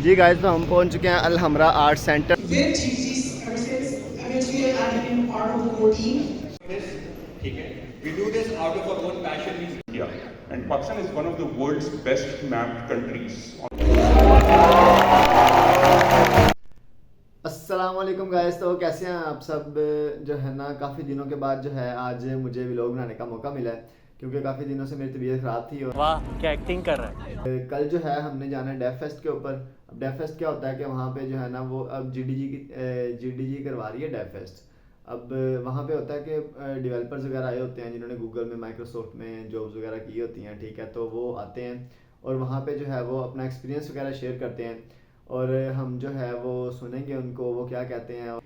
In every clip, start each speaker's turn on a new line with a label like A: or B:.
A: जी guys, तो हम पहुंच चुके हैं अल हमरा art centre.
B: with techies ever since eventually I've been part of the core team.
C: This, ठीक है, we do this out of our own passion. Yeah, and Pakistan is one of the world's best mapped countries.
A: अस्सलाम वालेकुम guys, तो कैसे हैं आप सब। जो है ना, काफ़ी दिनों के बाद जो है आज मुझे व्लॉग बनाने का मौका मिला है, क्योंकि काफ़ी दिनों से मेरी तबीयत ख़राब थी। और
D: वाह क्या एक्टिंग कर रहा है।
A: कल जो है हमने जाना है डेफ फेस्ट के ऊपर। अब डेफ फेस्ट क्या होता है कि वहाँ पे जो है ना वो अब जीडीजी करवा रही है डेफ फेस्ट। अब वहाँ पे होता है कि डेवलपर्स वगैरह आए होते हैं जिन्होंने गूगल में, माइक्रोसॉफ्ट में जॉब्स वगैरह की होती हैं, ठीक है। तो वो आते हैं और वहाँ पे जो है वो अपना एक्सपीरियंस वगैरह शेयर करते हैं और हम जो है वो सुनेंगे उनको वो क्या कहते हैं।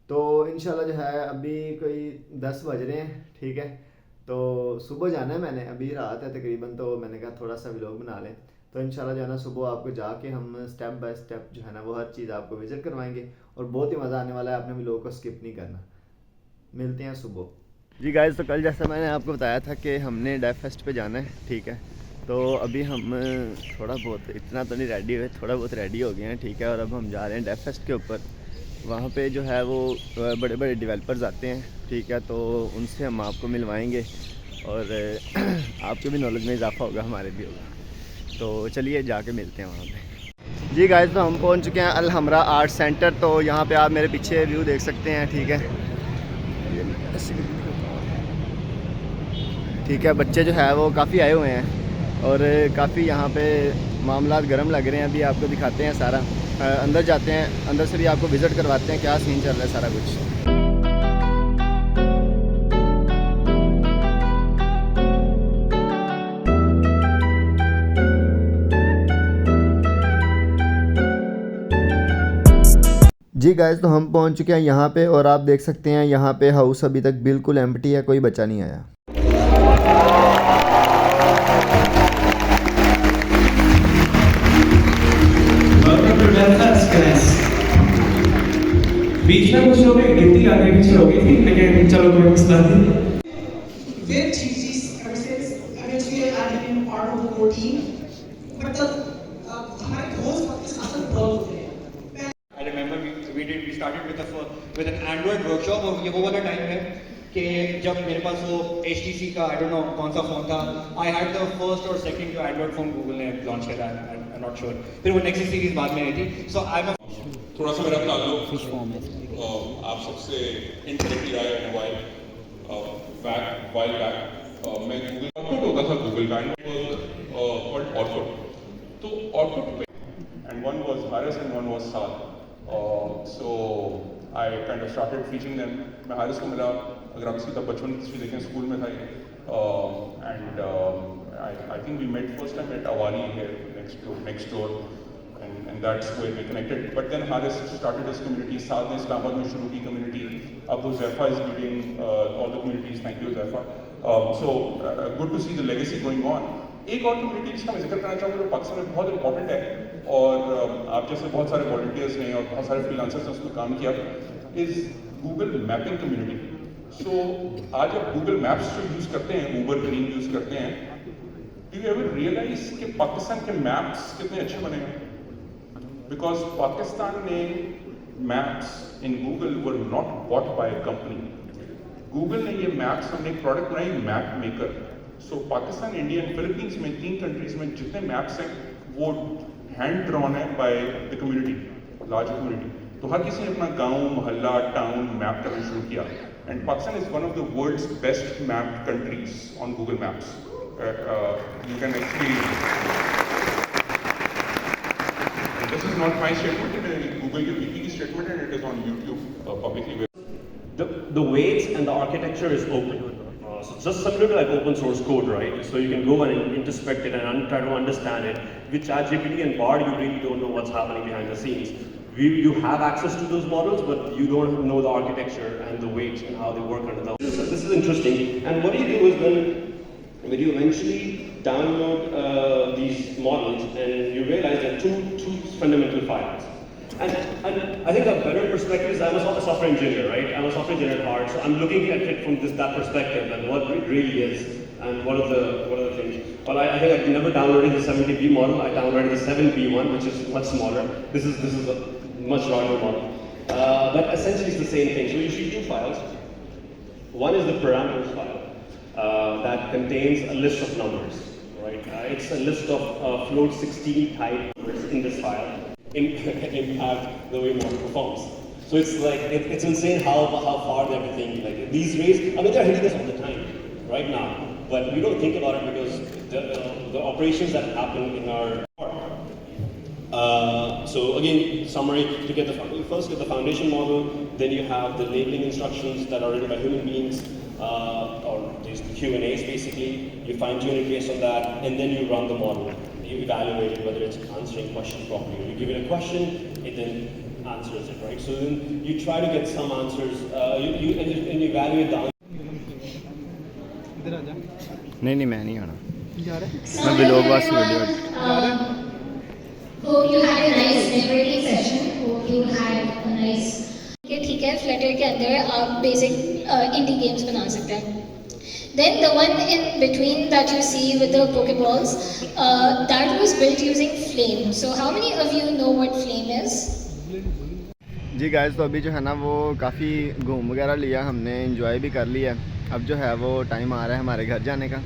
A: तो इंशाल्लाह जो है अभी कोई 10 बज रहे हैं, ठीक है। तो सुबह जाना है, मैंने अभी रात है तकरीबन, तो मैंने कहा थोड़ा सा व्लॉग बना लें। तो इंशाल्लाह जो है ना सुबह आपको जाके हम स्टेप बाय स्टेप जो है ना वो हर चीज़ आपको विजिट करवाएंगे और बहुत ही मज़ा आने वाला है। आपने व्लॉग को स्किप नहीं करना। मिलते हैं सुबह। जी गाइस, तो कल जैसा मैंने आपको बताया था कि हमने डेफ फेस्ट पे जाना है, ठीक है। तो अभी हम थोड़ा बहुत, इतना तो नहीं रेडी हुए, थोड़ा बहुत रेडी हो गए हैं, ठीक है। और अब हम जा रहे हैं डेफ फेस्ट के ऊपर। वहाँ पे जो है वो बड़े बड़े डेवलपर्स आते हैं, ठीक है। तो उनसे हम आपको मिलवाएंगे और आपके भी नॉलेज में इजाफा होगा, हमारे भी होगा। तो चलिए जाके मिलते हैं वहाँ पे। जी गाइस, तो हम पहुँच चुके हैं अल हमरा आर्ट सेंटर। तो यहाँ पे आप मेरे पीछे व्यू देख सकते हैं, ठीक है। ठीक है, बच्चे जो है वो काफ़ी आए हुए हैं और काफ़ी यहाँ पे मामला गर्म लग रहे हैं। अभी आपको दिखाते हैं सारा, अंदर जाते हैं, अंदर से भी आपको विज़िट करवाते हैं क्या सीन चल रहा है सारा कुछ। जी गाइस, तो हम पहुंच चुके हैं यहाँ पे और आप देख सकते हैं यहाँ पे हाउस अभी तक बिल्कुल एम्प्टी है, कोई बच्चा नहीं आया।
E: बीच में कुछ लोग गिनती आगे पीछे हो गई थी, लेकिन चलो कोई मसला नहीं।
B: With techies ever since eventually I've been part of the core team. But the हमारे दोस्त पाकिस्तान से बहुत होते हैं।
C: I remember we started with an Android workshop और ये वो वाला टाइम है कि जब मेरे पास वो HTC का I don't know कौन सा फ़ोन था। I had the first और second जो Android फ़ोन गूगल ने लॉन्च किया था, I'm not sure। फिर वो नेक्स्ट सीरीज बाद में आई थी। So I'm a
F: थोड़ा सा मेरा ताल्लुक आप सबसे इनडायरेक्टली आया है मोबाइल बैक मैं गूगल ऑटोट होता था गूगल का बट ऑटोट तो ऑटोट and one was Haris and one was Saad so I kind of started teaching them. मैं हारिस को मिला, अगर आप इसी तक बचपन की हिस्ट्री देखें स्कूल में था ये and I think we met first time at अवाली here next door and that's where we connected. But then Haris started his community. Saad ne Islamabad mein shuru ki community. Abu Zaifa is leading all the communities. Thank you Zaifa. So good to see the legacy going on. एक और community जिसका मैं जिक्र करना चाहूँगा जो पाकिस्तान में बहुत इंपॉर्टेंट है और आप जैसे बहुत सारे वॉलंटियर्स ने और बहुत सारे फ्रीलांसर्स ने उसमें काम किया, इज गूगल मैपिंग कम्युनिटी। सो आज आप गूगल मैप्स जो यूज़ करते हैं, ऊबर ग्रीन यूज़ करते हैं, डू यू एवर रियलाइज कि पाकिस्तान के मैप्स कितने अच्छे बने हैं? Because Pakistan maps in Google were not bought by a company. Google ने ये maps, हमने एक product बनाई map maker. So Pakistan, India and Philippines में 3 कंट्रीज में जितने मैप्स हैं वो हैंड ड्रॉन है by the community, large community. तो हर किसी ने अपना गांव, मोहल्ला, टाउन मैप करना शुरू किया and Pakistan is one of the world's best mapped countries on Google Maps. You can actually This is not my statement, it is Google की VP की statement and it is on YouTube publicly.
G: The weights and the architecture is open. So just similar to like open source code, right? So you can go and introspect it and try to understand it. With ChatGPT and Bard, you really don't know what's happening behind the scenes. You have access to those models, but you don't know the architecture and the weights and how they work under the. So this is interesting. And what you do is when you eventually download these models and you realize there are two fundamental files. And I think a better perspective is I'm a software engineer, right? I'm a software engineer at heart, so I'm looking at it from that perspective and what it really is. And what are the things? Well, I think I never downloaded the 70B model. I downloaded the 7B one, which is much smaller. This is a much larger model. But essentially it's the same thing. So you see two files. One is the parameters file that contains a list of numbers, right? It's a list of float 16 type numbers in this file impact the way model performs. So it's like, it's insane how far everything, like these days, I mean, they're hitting us all the time, right now. But we don't think about it because the operations that happen in our so again, summary, to get you first get the foundation model, then you have the labeling instructions that are written by human beings, or these Q&As basically. You fine tune it based on that, and then you run the model. You evaluate it, whether it's answering questions properly. You give it a question, it then answers it, right? So then you try to get some answers, and you evaluate the answers.
A: नहीं मैं नहीं आना मैं vlog watch video
H: Hope you had a nice networking session. Hope you had a nice. ठीक है, Flutter के अंदर आप basic indie games बना सकते हैं. Then the one in between that you see with the Pokeballs, that was built using Flame. So how many of you know what Flame is?
A: जी guys, तो अभी जो है ना वो काफ़ी घूम वगैरह लिया हमने, एंजॉय भी कर लिया. अब जो है वो टाइम आ रहा है हमारे घर जाने का,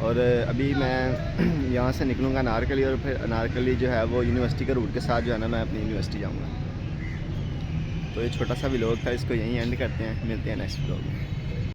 A: और अभी मैं यहाँ से निकलूँगा अनारकली, और फिर अनारकली जो है वो यूनिवर्सिटी के रूट के साथ जो है ना मैं अपनी यूनिवर्सिटी जाऊँगा. तो ये छोटा सा व्लॉग था, इसको यहीं एंड करते हैं, मिलते हैं नेक्स्ट व्लॉग में.